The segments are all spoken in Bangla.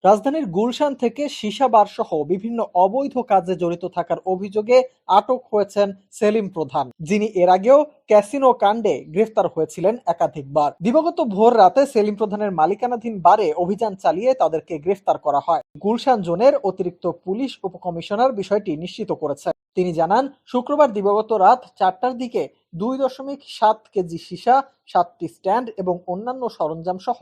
রাজধানীর গুলশান থেকে সীসা বার সহ বিভিন্ন অবৈধ কাজে জড়িত থাকার অভিযোগে আটক হয়েছেন সেলিম প্রধান, যিনি এর আগেও ক্যাসিনো কাণ্ডে গ্রেফতার হয়েছিলেন একাধিকবার। দিবাগত ভোর রাতে সেলিম প্রধানের মালিকানাধীন বারে অভিযান চালিয়ে তাদেরকে গ্রেফতার করা হয়। গুলশান জোনের অতিরিক্ত পুলিশ উপকমিশনার বিষয়টি নিশ্চিত করেছেন। তিনি জানান, শুক্রবার দিবাগত রাত 4টার দিকে 2.7 কেজি সীসা, 7টি স্ট্যান্ড এবং অন্যান্য সরঞ্জাম সহ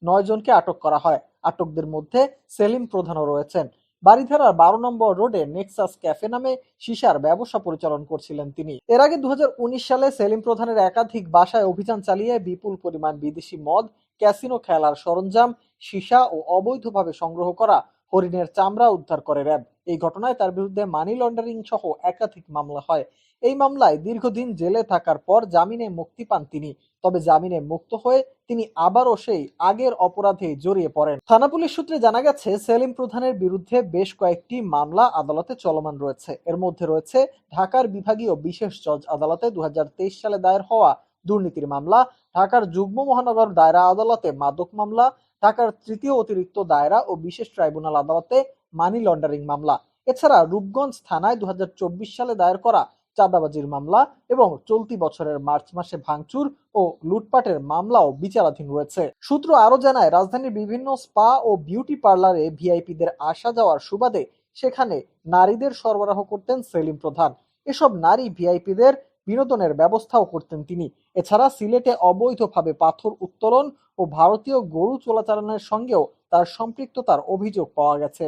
9 জনকে আটক করা হয়। আটকদের মধ্যে সেলিম প্রধানও রয়েছেন। বারিধারার 12 নম্বর রোডে নেক্সাস ক্যাফে নামে সীসার ব্যবসা পরিচালনা করছিলেন তিনি। এর আগে 2019 সালে সেলিম প্রধানের একাধিক বাসায় অভিযান চালিয়ে বিপুল পরিমাণ বিদেশি মদ, ক্যাসিনো খেলার সরঞ্জাম, সীসা ও অবৈধভাবে সংগ্রহ করা হরিণের চামড়া উদ্ধার করে র্যাব। এই ঘটনায় তার বিরুদ্ধে মানি লন্ডারিং সহ একাধিক মামলা হয়। এই মামলায় দীর্ঘদিন জেলে থাকার পর জামিনে মুক্তি পান তিনি। তবে জামিনে মুক্ত হয়ে তিনি আবারও সেই আগের অপরাধে জড়িয়ে পড়েন। থানা পুলিশ সূত্রে জানা গেছে, সেলিম প্রধানের বিরুদ্ধে বেশ কয়েকটি মামলা আদালতে চলমান রয়েছে। এর মধ্যে রয়েছে ঢাকার বিভাগীয় বিশেষ জজ আদালতে 2023 সালে দায়ের হওয়া দুর্নীতির মামলা, ঢাকার যুগ্ম মহানগর দায়রা আদালতে মাদক মামলা, ঢাকার তৃতীয় অতিরিক্ত দায়রা ও বিশেষ ট্রাইব্যুনাল আদালতে মানি লন্ডারিং মামলা। এছাড়া রূপগঞ্জ থানায় 2024 সালে দায়ের করা চাঁদাবাজির মামলা এবং চলতি বছরের মার্চ মাসে ভাঙচুর ও লুটপাটের মামলাও বিচারাধীন রয়েছে। সূত্র আরো জানায়, রাজধানীর বিভিন্ন স্পা ও বিউটি পার্লারে ভিআইপিদের আসা যাওয়ার সুবাদে সেখানে নারীদের সরবরাহ করতেন সেলিম প্রধান। এসব নারী ভিআইপিদের বিনোদনের ব্যবস্থাও করতেন তিনি। এছাড়া সিলেটে অবৈধভাবে পাথর উত্তোলন ও ভারতীয় গরু চোরাচালানের সঙ্গেও তার সম্পৃক্ততার অভিযোগ পাওয়া গেছে।